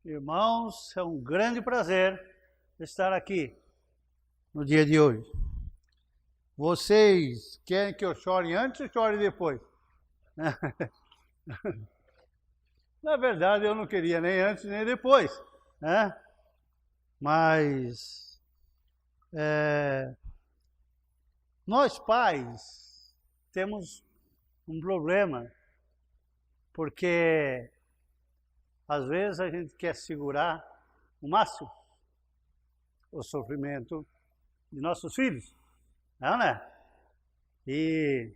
Irmãos, é um grande prazer estar aqui no dia de hoje. Vocês querem que eu chore antes ou chore depois? Na verdade, eu não queria nem antes nem depois, né? Mas nós pais temos um problema, porque às vezes a gente quer segurar o máximo o sofrimento de nossos filhos, não é? E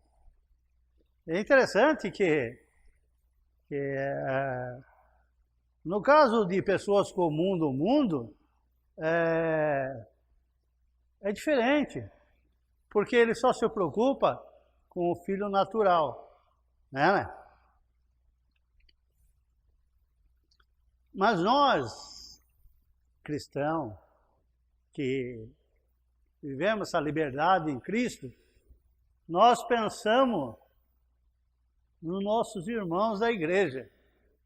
é interessante que no caso de pessoas comuns do mundo, é diferente, porque ele só se preocupa com o filho natural, né? Mas nós, cristãos, que vivemos essa liberdade em Cristo, nós pensamos nos nossos irmãos da igreja.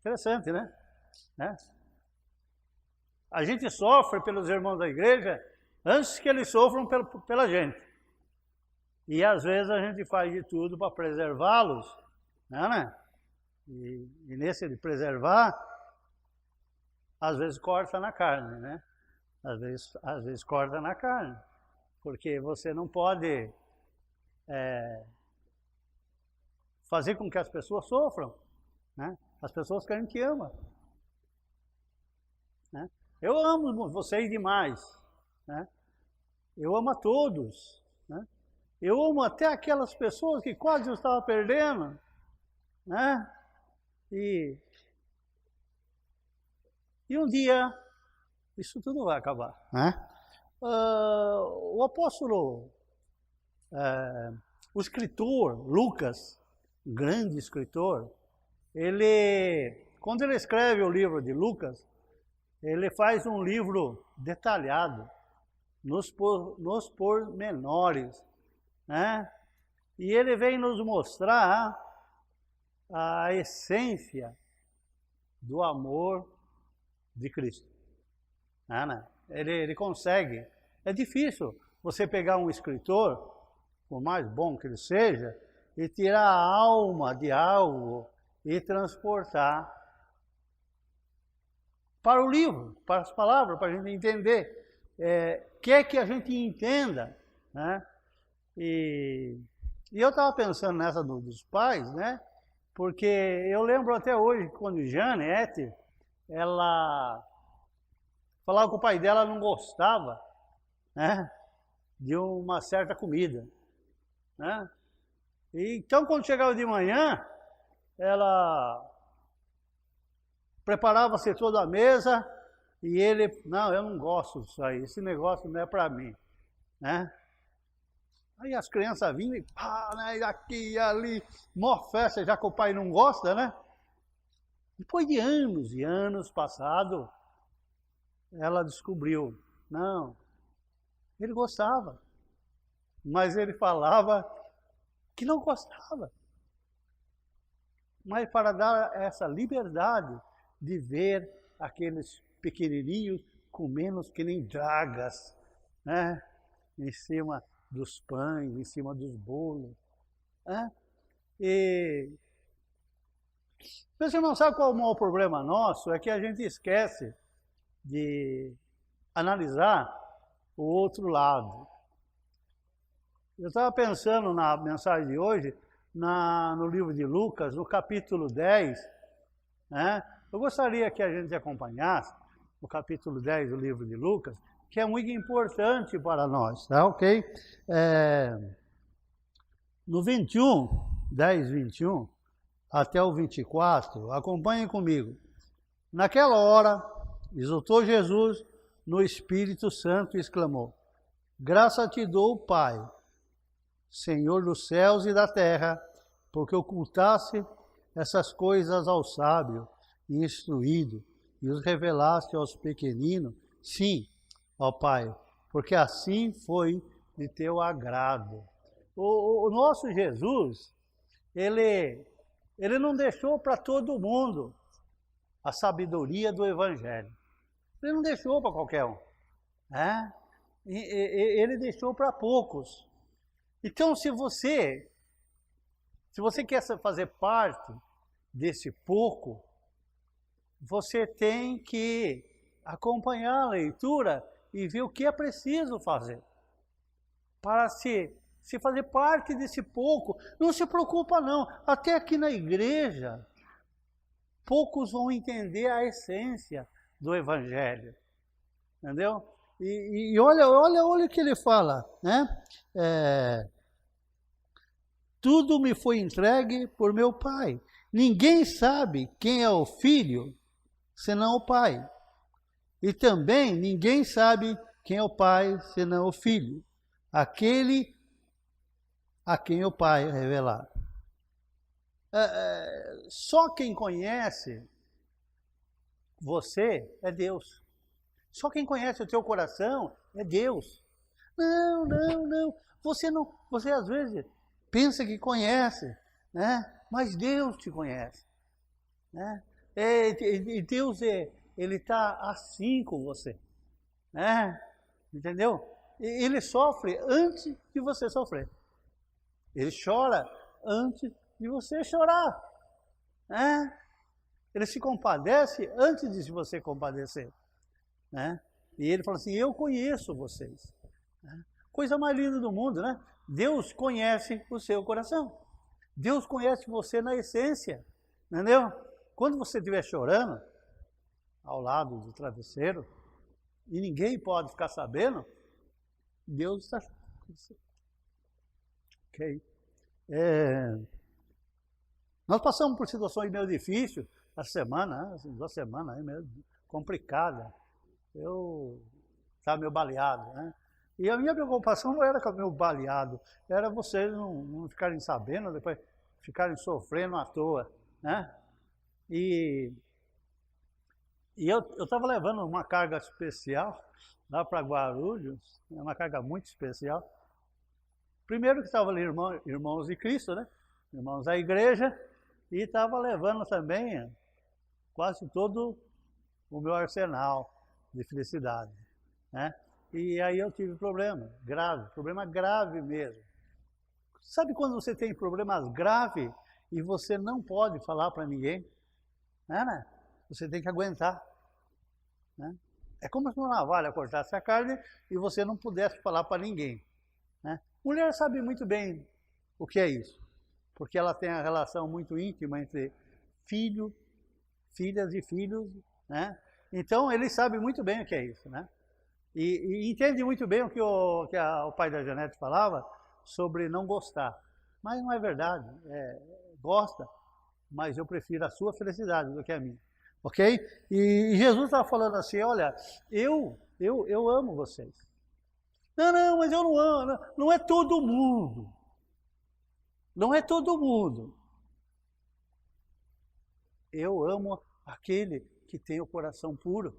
Interessante, né? A gente sofre pelos irmãos da igreja antes que eles sofram pela gente. E às vezes a gente faz de tudo para preservá-los, né? E nesse de preservar, às vezes corta na carne, né? Às vezes corta na carne, porque você não pode fazer com que as pessoas sofram, né? As pessoas que a gente ama, né? Eu amo vocês demais, né? Eu amo a todos, né? Eu amo até aquelas pessoas que quase eu estava perdendo, né? E um dia isso tudo vai acabar, né? O apóstolo, o escritor Lucas, grande escritor, quando ele escreve o livro de Lucas, ele faz um livro detalhado, nos pormenores, né? E ele vem nos mostrar a essência do amor de Cristo. Né? Ele consegue. É difícil você pegar um escritor, por mais bom que ele seja, e tirar a alma de algo e transportar para o livro, para as palavras, para a gente entender. Quer que a gente entenda, né? E eu estava pensando nessa dos pais, né? Porque eu lembro até hoje, quando Janete, ela falava que o pai dela não gostava, né, de uma certa comida, né? E então, quando chegava de manhã, ela preparava-se toda a mesa e ele, não, eu não gosto disso aí, esse negócio não é para mim, né? Aí as crianças vinham e pá, né, aqui e ali, mó festa, já que o pai não gosta, né? Depois de anos e anos passados, ela descobriu, não, ele gostava, mas ele falava que não gostava. Mas para dar essa liberdade de ver aqueles pequenininhos comendo que nem dragas, né? Em cima dos pães, em cima dos bolos, né? E você não sabe qual é o maior problema nosso? É que a gente esquece de analisar o outro lado. Eu estava pensando na mensagem de hoje, no livro de Lucas, no capítulo 10, né? Eu gostaria que a gente acompanhasse o capítulo 10 do livro de Lucas, que é muito importante para nós, tá ok? No 21, 10, 21, até o 24, acompanhem comigo. Naquela hora, exultou Jesus no Espírito Santo e exclamou: graça te dou, Pai, Senhor dos céus e da terra, porque ocultaste essas coisas ao sábio e instruído, e os revelaste aos pequeninos. Sim, ó Pai, porque assim foi de teu agrado. O nosso Jesus, ele não deixou para todo mundo a sabedoria do Evangelho. Ele não deixou para qualquer um. Né? Ele deixou para poucos. Então, se você quer fazer parte desse pouco, você tem que acompanhar a leitura e ver o que é preciso fazer para se fazer parte desse pouco. Não se preocupa não, até aqui na igreja, poucos vão entender a essência do Evangelho, entendeu? E olha o que ele fala, né? Tudo me foi entregue por meu Pai. Ninguém sabe quem é o Filho, senão o Pai. E também ninguém sabe quem é o Pai, senão o Filho. Aquele a quem o Pai revelar. Só quem conhece você é Deus. Só quem conhece o teu coração é Deus. Não. Você às vezes pensa que conhece, né? Mas Deus te conhece, né? E Deus, ele está assim com você, né? Entendeu? Ele sofre antes de você sofrer. Ele chora antes de você chorar, né? Ele se compadece antes de você compadecer, né? E ele fala assim, eu conheço vocês. Né? Coisa mais linda do mundo, né? Deus conhece o seu coração. Deus conhece você na essência, entendeu? Quando você estiver chorando, ao lado do travesseiro, e ninguém pode ficar sabendo, Deus está com você. Ok? Nós passamos por situações meio difíceis essa semana, né? 2 semanas aí mesmo, complicada. Eu estava meio baleado, né? E a minha preocupação não era com o meu baleado, era vocês não ficarem sabendo, depois ficarem sofrendo à toa, né? E eu estava levando uma carga especial lá para Guarulhos, uma carga muito especial. Primeiro que estava ali irmãos de Cristo, né? Irmãos da igreja, e estava levando também quase todo o meu arsenal de felicidade, né? E aí eu tive problema grave mesmo. Sabe quando você tem problemas graves e você não pode falar para ninguém? Né? Você tem que aguentar. Né? É como se uma navalha cortasse a carne e você não pudesse falar para ninguém. Né? Mulher sabe muito bem o que é isso, porque ela tem a relação muito íntima entre filho, filhas e filhos, né? Então ele sabe muito bem o que é isso, né? E entende muito bem o que o pai da Janete falava sobre não gostar. Mas não é verdade. Gosta, mas eu prefiro a sua felicidade do que a minha. Ok? E Jesus estava falando assim, olha, eu amo vocês. Não, mas eu não amo. Não é todo mundo. Não é todo mundo. Eu amo aquele que tem o coração puro.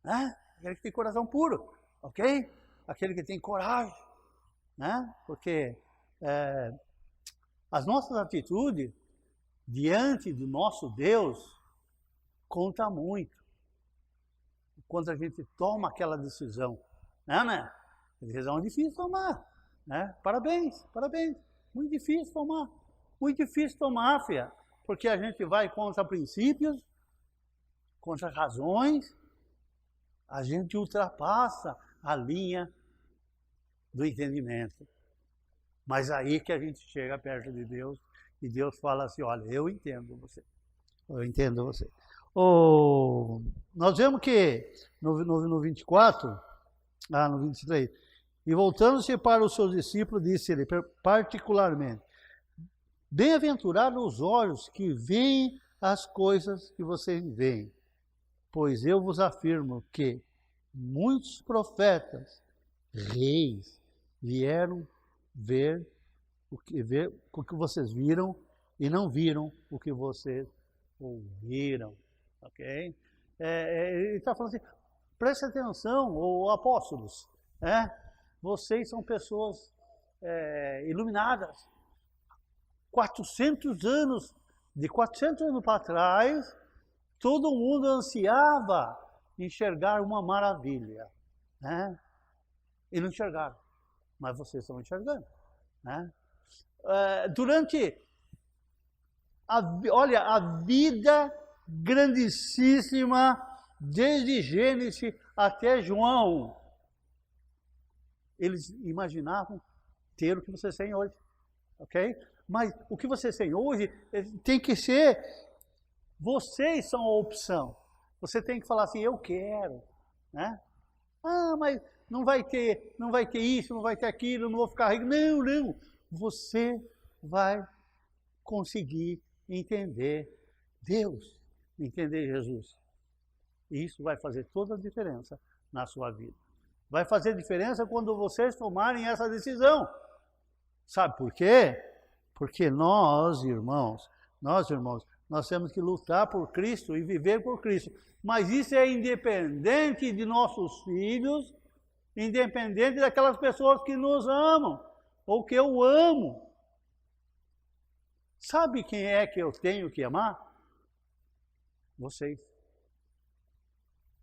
Né? Aquele que tem coração puro, ok? Aquele que tem coragem, né? Porque as nossas atitudes diante do nosso Deus conta muito. Quando a gente toma aquela decisão, né? A decisão é difícil tomar, né? Parabéns. Muito difícil tomar, filha, porque a gente vai contra princípios, contra razões. A gente ultrapassa a linha do entendimento. Mas aí que a gente chega perto de Deus e Deus fala assim, olha, eu entendo você. Nós vemos que no 24, no 23, e voltando-se para os seus discípulos, disse ele particularmente, bem-aventurados os olhos que veem as coisas que vocês veem. Pois eu vos afirmo que muitos profetas, reis, vieram ver o que vocês viram e não viram o que vocês ouviram. Ok? Ele está falando assim, preste atenção, apóstolos, vocês são pessoas iluminadas. 400 anos, de 400 anos para trás, todo mundo ansiava enxergar uma maravilha, né? E não enxergaram, mas vocês estão enxergando, né? Durante a vida grandíssima, desde Gênesis até João, eles imaginavam ter o que vocês têm hoje, ok? Mas o que vocês têm hoje tem que ser, vocês são a opção. Você tem que falar assim, eu quero, né? Ah, mas não vai ter isso, não vai ter aquilo, não vou ficar rico. Não, não. Você vai conseguir entender Deus, entender Jesus. E isso vai fazer toda a diferença na sua vida. Vai fazer diferença quando vocês tomarem essa decisão. Sabe por quê? Porque nós, irmãos, nós temos que lutar por Cristo e viver por Cristo. Mas isso é independente de nossos filhos, independente daquelas pessoas que nos amam, ou que eu amo. Sabe quem é que eu tenho que amar? Vocês.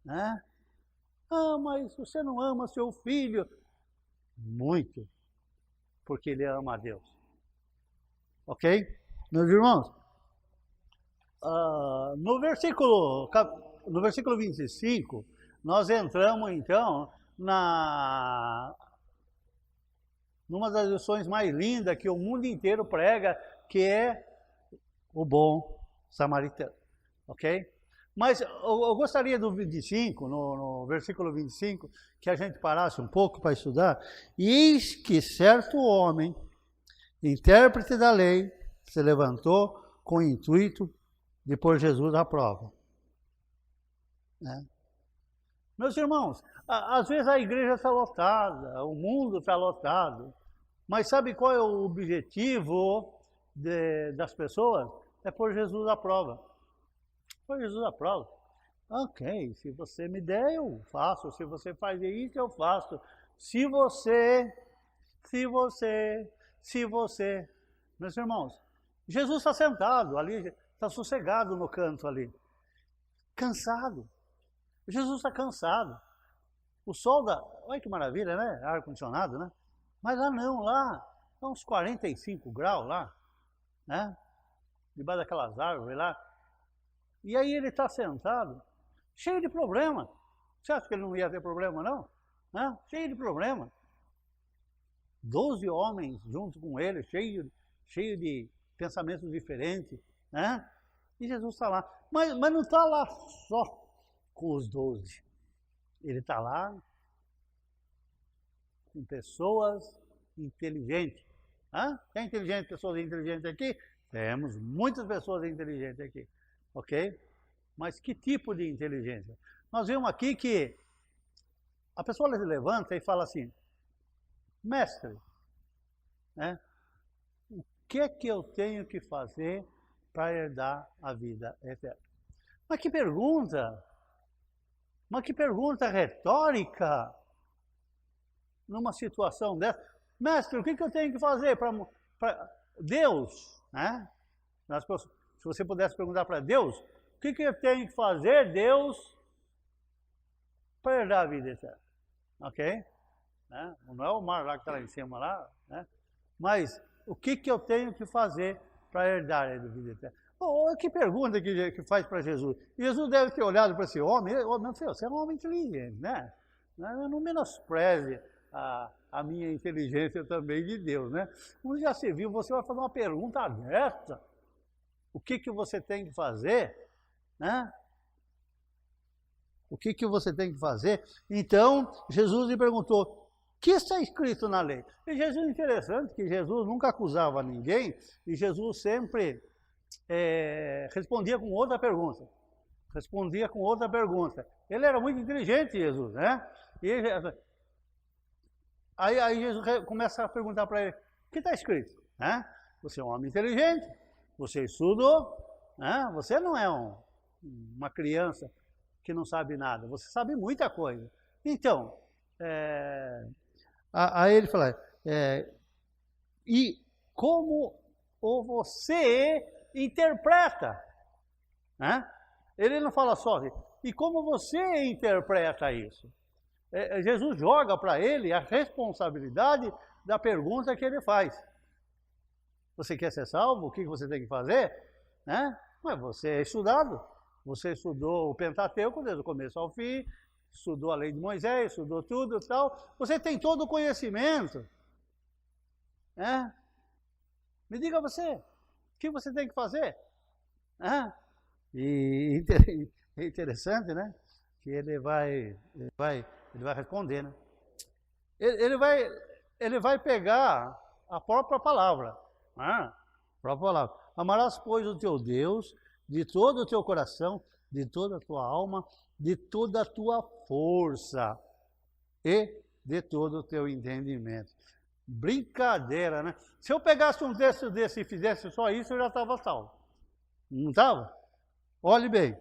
Né? Ah, mas você não ama seu filho? Muito. Porque ele ama a Deus. Ok? Meus irmãos, no versículo 25, nós entramos então numa das lições mais lindas que o mundo inteiro prega, que é o bom samaritano. Ok? Mas eu gostaria do 25, no versículo 25, que a gente parasse um pouco para estudar. Eis que certo homem, intérprete da lei, se levantou com o intuito de pôr Jesus à prova. Né? Meus irmãos, às vezes a igreja está lotada, o mundo está lotado, mas sabe qual é o objetivo das pessoas? É pôr Jesus à prova. Pôr Jesus à prova. Ok, se você me der, eu faço. Se você faz isso, eu faço. Se você... Meus irmãos, Jesus está sentado ali, está sossegado no canto ali. Cansado. Jesus está cansado. O sol olha que maravilha, né? Ar-condicionado, né? Mas lá não, lá está uns 45 graus lá, né? Debaixo daquelas árvores lá. E aí ele está sentado, cheio de problema. Você acha que ele não ia ter problema, não? Né? Cheio de problema. 12 homens junto com ele, cheio de pensamentos diferentes, né? E Jesus está lá. Mas não está lá só com os 12. Ele está lá com pessoas inteligentes. Tem inteligente, pessoas inteligentes aqui? Temos muitas pessoas inteligentes aqui. Ok? Mas que tipo de inteligência? Nós vemos aqui que a pessoa se levanta e fala assim, mestre, né? O que é que eu tenho que fazer para herdar a vida eterna? Mas que pergunta retórica numa situação dessa. Mestre, o que eu tenho que fazer para Deus, né? Se você pudesse perguntar para Deus, o que eu tenho que fazer, Deus, para herdar a vida eterna? Ok? Né? Não é o mar lá que está lá em cima, lá, né? Mas o que eu tenho que fazer para herdar a vida eterna? Que pergunta que faz para Jesus. Jesus deve ter olhado para esse homem, você é um homem inteligente, né? Não menospreze a minha inteligência também de Deus, né? Um já se viu, você vai fazer uma pergunta aberta. O que você tem que fazer, né? O que você tem que fazer? Então, Jesus lhe perguntou, o que está escrito na lei? E Jesus, interessante, que Jesus nunca acusava ninguém, e Jesus sempre respondia com outra pergunta. Ele era muito inteligente, Jesus, né? Aí Jesus começa a perguntar para ele, o que está escrito? Né? Você é um homem inteligente, você estudou, né? Você não é uma criança que não sabe nada, você sabe muita coisa. Então, aí ele fala, e como você interpreta. Né? Ele não fala só assim, e como você interpreta isso. Jesus joga para ele a responsabilidade da pergunta que ele faz. Você quer ser salvo? O que você tem que fazer? Né? Mas você é estudado. Você estudou o Pentateuco desde o começo ao fim, estudou a lei de Moisés, estudou tudo e tal. Você tem todo o conhecimento. Né? Me diga você, o que você tem que fazer? Né? E é interessante, né? Que ele vai responder, né? Ele vai pegar a própria palavra. Né? A própria palavra. Amarás, pois, o teu Deus de todo o teu coração, de toda a tua alma, de toda a tua força e de todo o teu entendimento. Brincadeira, né? Se eu pegasse um texto desse e fizesse só isso, eu já estava salvo. Não estava? Olhe bem.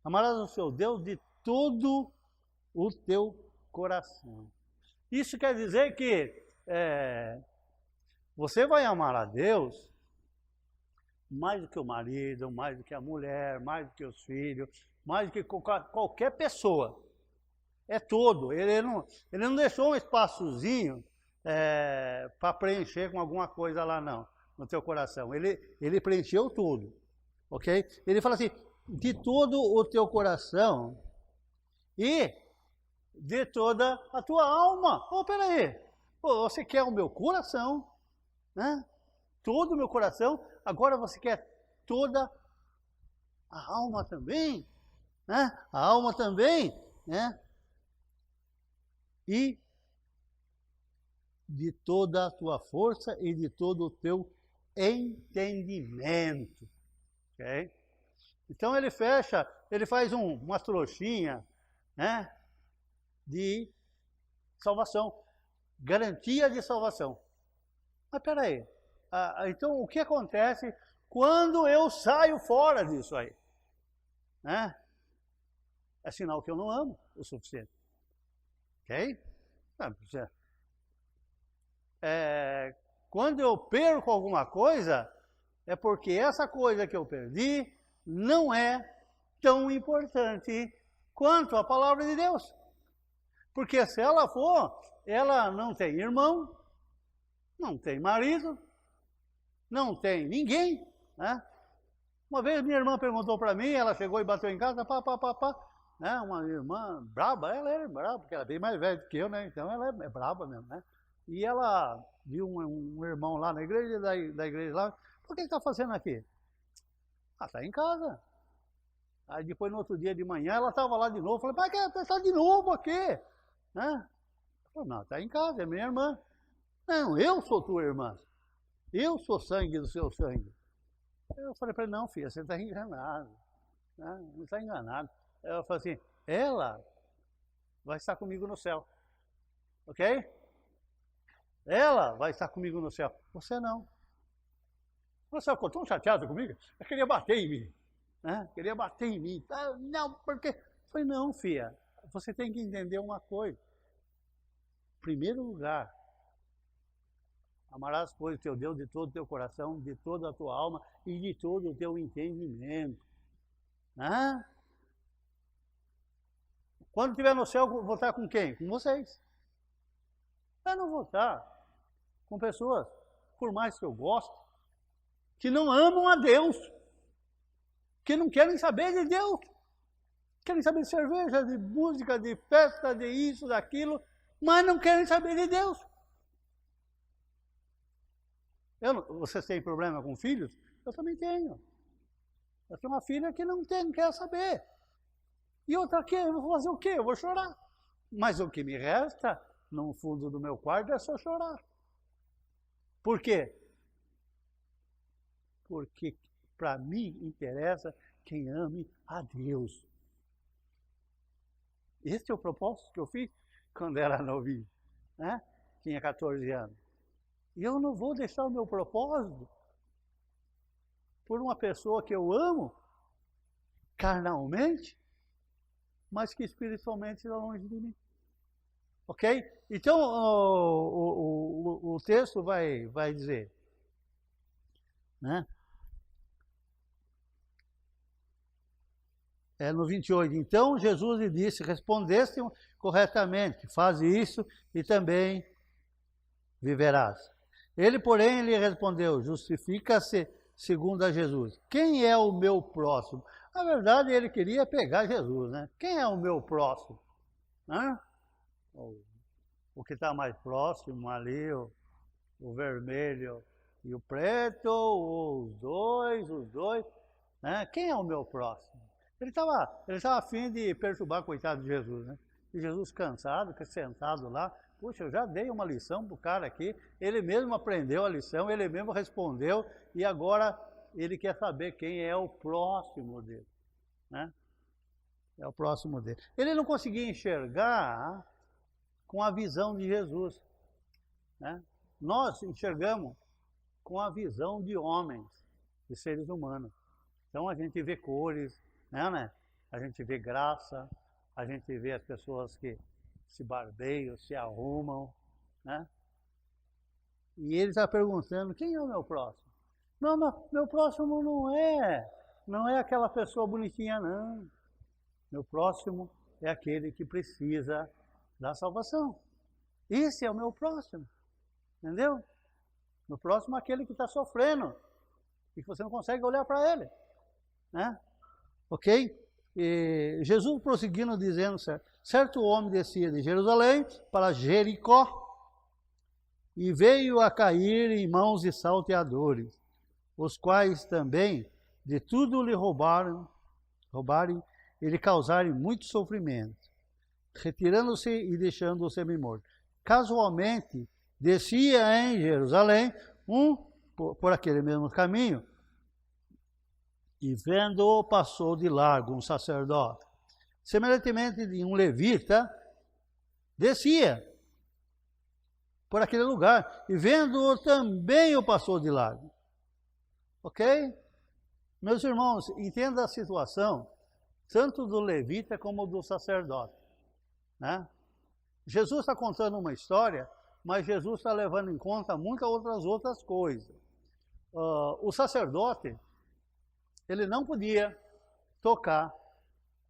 Amarás o seu Deus de todo o teu coração. Isso quer dizer que você vai amar a Deus mais do que o marido, mais do que a mulher, mais do que os filhos, mais do que qualquer pessoa. É todo. Ele não deixou um espaçozinho para preencher com alguma coisa lá, não, no teu coração. Ele preencheu tudo. Ok? Ele fala assim, de todo o teu coração e de toda a tua alma. Peraí. Você quer o meu coração, né? Todo o meu coração, agora você quer toda a alma também, né? A alma também, né? E de toda a tua força e de todo o teu entendimento, ok? Então ele fecha, ele faz uma trouxinha, né? De salvação, garantia de salvação. Mas peraí, então o que acontece quando eu saio fora disso aí? Né? É sinal que eu não amo o suficiente. Ok? Quando eu perco alguma coisa, é porque essa coisa que eu perdi não é tão importante quanto a palavra de Deus. Porque se ela for, ela não tem irmão, não tem marido, não tem ninguém, né? Uma vez minha irmã perguntou para mim, ela chegou e bateu em casa, né? Uma irmã braba, ela era braba, porque ela é bem mais velha do que eu, né? Então ela é braba mesmo, né? E ela viu um irmão lá na igreja, da igreja lá, por que está fazendo aqui? Está em casa. Aí depois no outro dia de manhã ela estava lá de novo, falei, pai, que está de novo aqui? Né? Falei, não, está em casa, é minha irmã. Não, eu sou tua irmã. Eu sou sangue do seu sangue. Eu falei para ele, não, filha, você está enganado. Né? Não está enganado. Eu falei assim, ela vai estar comigo no céu. Ok? Ela vai estar comigo no céu. Você não. Você ficou tão chateado comigo? Eu queria bater em mim. Né? Queria bater em mim. Não, porque... Eu falei, não, filha, você tem que entender uma coisa. Em primeiro lugar, amarás, pois, o teu Deus de todo o teu coração, de toda a tua alma e de todo o teu entendimento. Né? Quando estiver no céu, vou estar com quem? Com vocês. Eu não vou estar com pessoas, por mais que eu goste, que não amam a Deus, que não querem saber de Deus, querem saber de cerveja, de música, de festa, de isso, daquilo, mas não querem saber de Deus. Vocês têm problema com filhos? Eu também tenho. Eu tenho uma filha que não quer saber. E outra aqui, eu vou fazer o quê? Eu vou chorar. Mas o que me resta, no fundo do meu quarto, é só chorar. Por quê? Porque para mim interessa quem ame a Deus. Esse é o propósito que eu fiz quando era novinho, né? Tinha 14 anos. E eu não vou deixar o meu propósito por uma pessoa que eu amo carnalmente, mas que espiritualmente está longe de mim. Ok? Então, o texto vai dizer, né? No 28, então Jesus lhe disse, respondeste corretamente, faz isso e também viverás. Ele, porém, lhe respondeu, justifica-se segundo a Jesus. Quem é o meu próximo? Na verdade, ele queria pegar Jesus, né? Quem é o meu próximo? Hã? O que está mais próximo ali, o vermelho e o preto, os dois, né? Quem é o meu próximo? Ele estava a fim de perturbar, coitado de Jesus, né? E Jesus cansado, sentado lá, puxa, eu já dei uma lição para o cara aqui, ele mesmo aprendeu a lição, ele mesmo respondeu, e agora ele quer saber quem é o próximo dele, né? É o próximo dele. Ele não conseguia enxergar com a visão de Jesus, né? Nós enxergamos com a visão de homens, de seres humanos. Então a gente vê cores, né? A gente vê graça, a gente vê as pessoas que se barbeiam, se arrumam, né? E ele está perguntando, quem é o meu próximo? Não, meu próximo não é aquela pessoa bonitinha, não. Meu próximo é aquele que precisa da salvação. Esse é o meu próximo, entendeu? Meu próximo é aquele que está sofrendo e que você não consegue olhar para ele, né? Ok? E Jesus prosseguindo dizendo, certo homem descia de Jerusalém para Jericó e veio a cair em mãos de salteadores, os quais também de tudo lhe roubarem e lhe causarem muito sofrimento, retirando-se e deixando-o semi-morto. Casualmente, descia em Jerusalém por aquele mesmo caminho, e vendo-o passou de largo um sacerdote. Semelhantemente de um levita, descia por aquele lugar, e vendo-o também o passou de largo. Ok? Meus irmãos, entenda a situação, tanto do levita como do sacerdote, né? Jesus está contando uma história, mas Jesus está levando em conta muitas outras coisas. O sacerdote, ele não podia tocar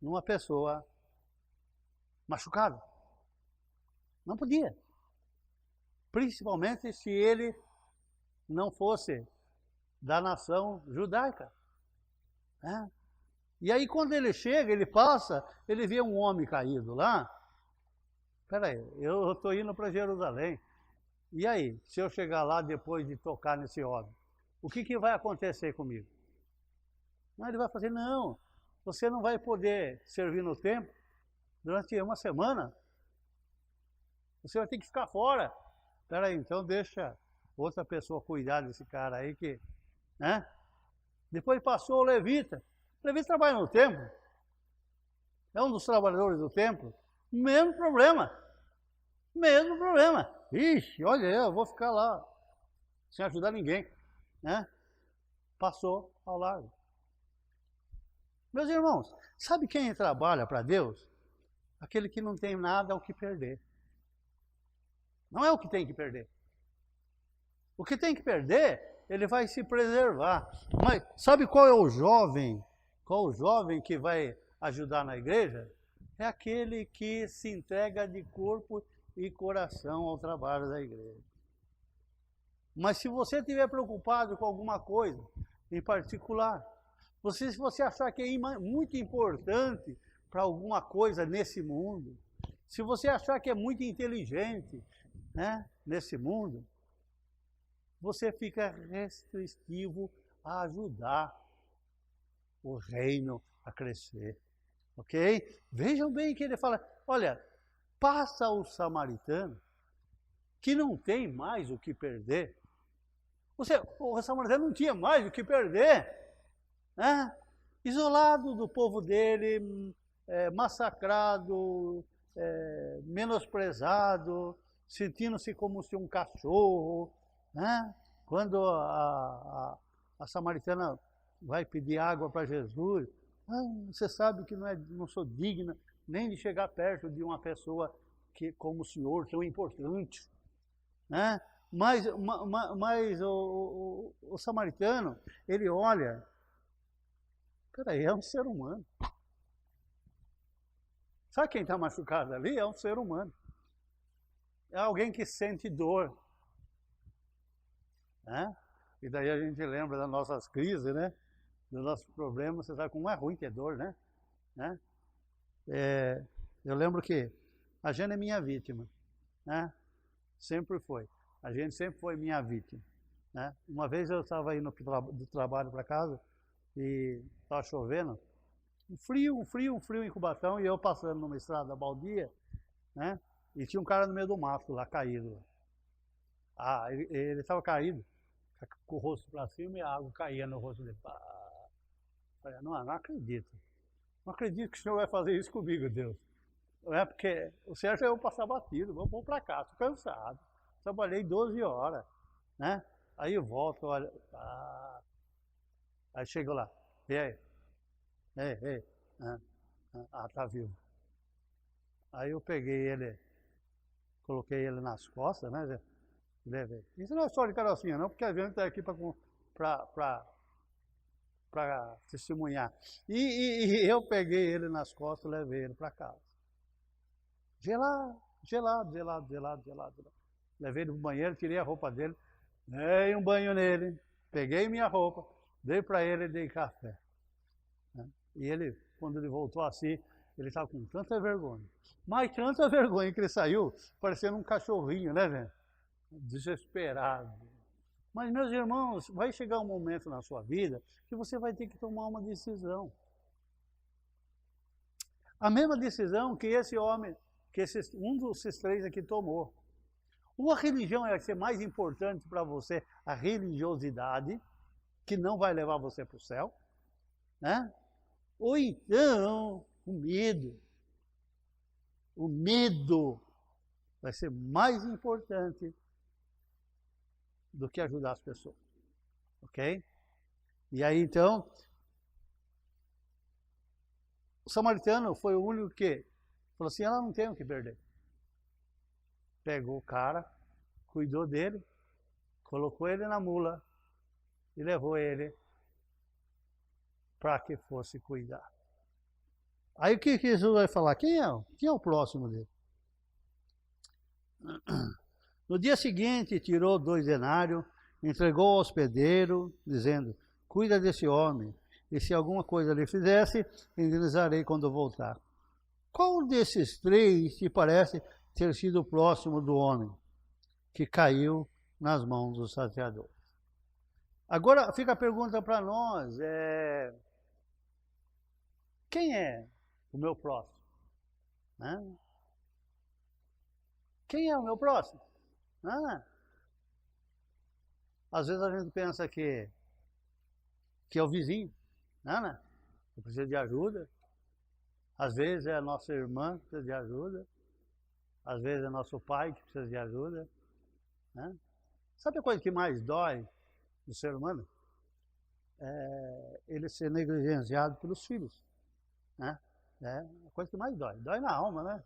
numa pessoa machucada. Não podia. Principalmente se ele não fosse da nação judaica, né? E aí quando ele chega, ele passa, ele vê um homem caído lá. Espera aí, eu estou indo para Jerusalém. E aí, se eu chegar lá depois de tocar nesse homem, o que vai acontecer comigo? Não, ele vai fazer, não, você não vai poder servir no templo durante uma semana. Você vai ter que ficar fora. Espera aí, então deixa outra pessoa cuidar desse cara aí que, né? Depois passou o levita. O levita trabalha no templo. É um dos trabalhadores do templo. Mesmo problema. Mesmo problema. Ixi, olha, eu vou ficar lá sem ajudar ninguém, né? Passou ao largo. Meus irmãos, sabe quem trabalha para Deus? Aquele que não tem nada ao que perder. Não é o que tem que perder. O que tem que perder, ele vai se preservar. Mas sabe qual é o jovem? Qual o jovem que vai ajudar na igreja? É aquele que se entrega de corpo e coração ao trabalho da igreja. Mas se você estiver preocupado com alguma coisa em particular, se você achar que é muito importante para alguma coisa nesse mundo, se você achar que é muito inteligente, né, nesse mundo, você fica restritivo a ajudar o reino a crescer. Ok? Vejam bem que ele fala, olha, passa o samaritano, que não tem mais o que perder. O samaritano não tinha mais o que perder, né? Isolado do povo dele, massacrado, menosprezado, sentindo-se como se um cachorro, né? Quando a samaritana vai pedir água para Jesus, você sabe que não sou digna nem de chegar perto de uma pessoa como o senhor, tão importante, né? Mas o samaritano, ele olha, peraí, é um ser humano. Sabe quem está machucado ali? É um ser humano. É alguém que sente dor, né? E daí a gente lembra das nossas crises, né? Dos nossos problemas. Você sabe como é ruim ter dor, né? Eu lembro que a Jane é minha vítima, né? Sempre foi. A gente sempre foi minha vítima, né? Uma vez eu estava indo do trabalho para casa e estava chovendo, um frio em Cubatão, e eu passando numa estrada baldia, né? E tinha um cara no meio do mato lá, caído. Ele estava caído, com o rosto para cima, e a água caía no rosto dele. Falei, não acredito. Não acredito que o senhor vai fazer isso comigo, Deus. Porque o certo é eu passar batido, vou para cá, estou cansado. Trabalhei 12 horas, né? Aí eu volto, olha, aí chego lá, e aí? Ei, tá vivo. Aí eu peguei ele, coloquei ele nas costas, né? Levei. Isso não é só de carrocinha, não, porque a gente está aqui para testemunhar. E eu peguei ele nas costas e levei ele para casa. Gelado. Levei ele pro banheiro, tirei a roupa dele, dei um banho nele, peguei minha roupa, dei para ele e dei café. E ele, quando ele voltou assim, ele estava com tanta vergonha. Mas tanta vergonha que ele saiu, parecendo um cachorrinho, né, velho? Desesperado. Mas, meus irmãos, vai chegar um momento na sua vida que você vai ter que tomar uma decisão. A mesma decisão que esse homem, um desses três aqui tomou. Ou a religião vai ser mais importante para você, a religiosidade, que não vai levar você para o céu, né? Ou então, o medo. O medo vai ser mais importante do que ajudar as pessoas, ok? E aí, então, o samaritano foi o único que falou assim, ela não tem o que perder. Pegou o cara, cuidou dele, colocou ele na mula e levou ele para que fosse cuidar. Aí o que Jesus vai falar? Quem é o próximo dele? No dia seguinte, tirou 2 denários, entregou ao hospedeiro, dizendo, cuida desse homem, e se alguma coisa lhe fizesse, indenizarei quando voltar. Qual desses 3 te parece ter sido o próximo do homem que caiu nas mãos dos salteadores? Agora fica a pergunta para nós, quem é o meu próximo? Né? Quem é o meu próximo? Às vezes a gente pensa que é o vizinho, né? Que precisa de ajuda. Às vezes é a nossa irmã que precisa de ajuda. Às vezes é nosso pai que precisa de ajuda. Né? Sabe a coisa que mais dói do ser humano? É ele ser negligenciado pelos filhos. Né? É a coisa que mais dói. Dói na alma, né?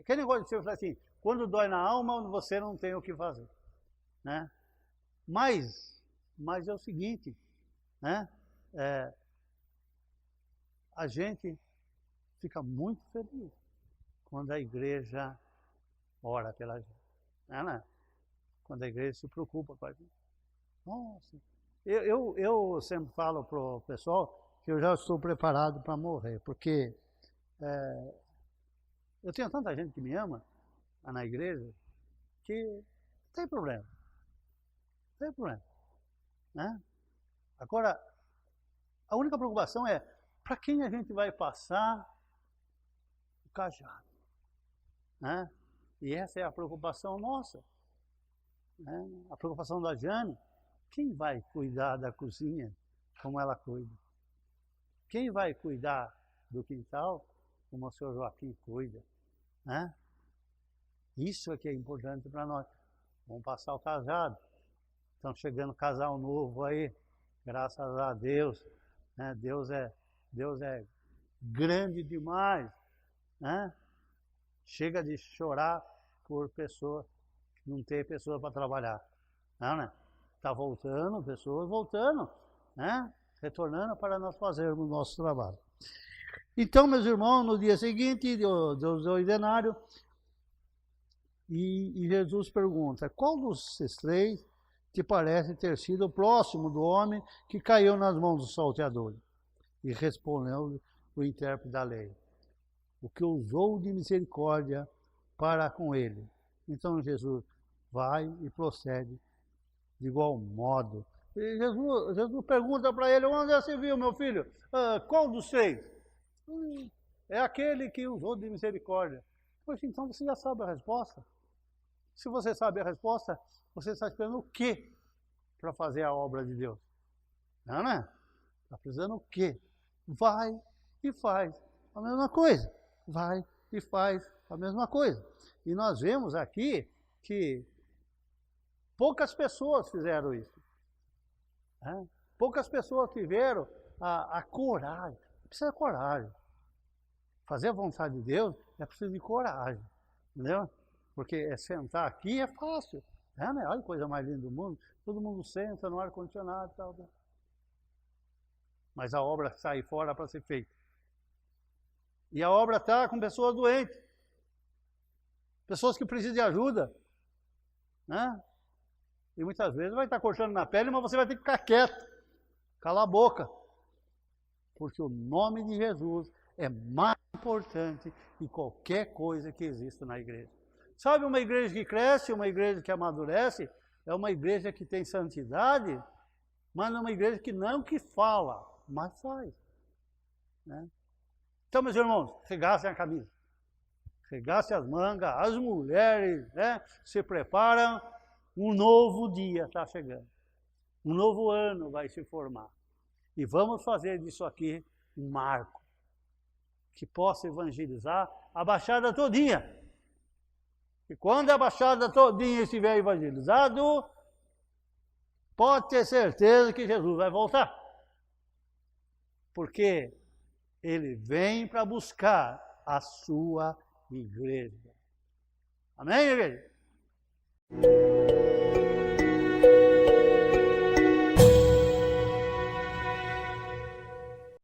Aquele negócio de você falar assim, quando dói na alma, você não tem o que fazer. Né? Mas é o seguinte, né? A gente fica muito feliz quando a igreja ora pela gente. Né? Quando a igreja se preocupa com a gente. Nossa, eu sempre falo para o pessoal que eu já estou preparado para morrer, porque eu tenho tanta gente que me ama na igreja que não tem problema. Não tem problema. Né? Agora, a única preocupação é para quem a gente vai passar o cajado. Né? E essa é a preocupação nossa. Né? A preocupação da Jane. Quem vai cuidar da cozinha como ela cuida? Quem vai cuidar do quintal como o senhor Joaquim cuida? Né? Isso é que é importante para nós. Vamos passar o casado. Estão chegando casal novo aí, graças a Deus. Né? Deus é grande demais. Né? Chega de chorar por pessoa, não ter pessoa para trabalhar. Não, né? Está voltando, pessoas voltando, né? Retornando para nós fazermos o nosso trabalho. Então, meus irmãos, no dia seguinte, Deus deu o denário, e Jesus pergunta, qual dos três te parece ter sido o próximo do homem que caiu nas mãos dos salteadores? E respondeu o intérprete da lei, o que usou de misericórdia para com ele. Então Jesus vai e procede de igual modo. E Jesus pergunta para ele, onde você viu, meu filho? Qual dos três? É aquele que usou de misericórdia. Poxa, então você já sabe a resposta. Se você sabe a resposta, você está esperando o quê para fazer a obra de Deus? Não, né? Está precisando o quê? Vai e faz a mesma coisa. Vai e faz a mesma coisa. E nós vemos aqui que poucas pessoas fizeram isso. Né? Poucas pessoas tiveram a coragem. Precisa de coragem. Fazer a vontade de Deus é preciso de coragem. Entendeu? Porque sentar aqui é fácil. Né? Olha que coisa mais linda do mundo. Todo mundo senta no ar-condicionado e tal. Mas a obra sai fora para ser feita. E a obra está com pessoas doentes. Pessoas que precisam de ajuda. Né? E muitas vezes vai estar cortando na pele, mas você vai ter que ficar quieto. Calar a boca. Porque o nome de Jesus é mais importante que qualquer coisa que exista na igreja. Sabe, uma igreja que cresce, uma igreja que amadurece, é uma igreja que tem santidade, mas não é uma igreja que não que fala, mas faz. Né? Então, meus irmãos, regassem a camisa, regassem as mangas, as mulheres, né, se preparam, um novo dia está chegando, um novo ano vai se formar. E vamos fazer disso aqui um marco, que possa evangelizar a Baixada todinha. E quando a Baixada todinha estiver evangelizado, pode ter certeza que Jesus vai voltar. Porque ele vem para buscar a sua igreja. Amém, igreja?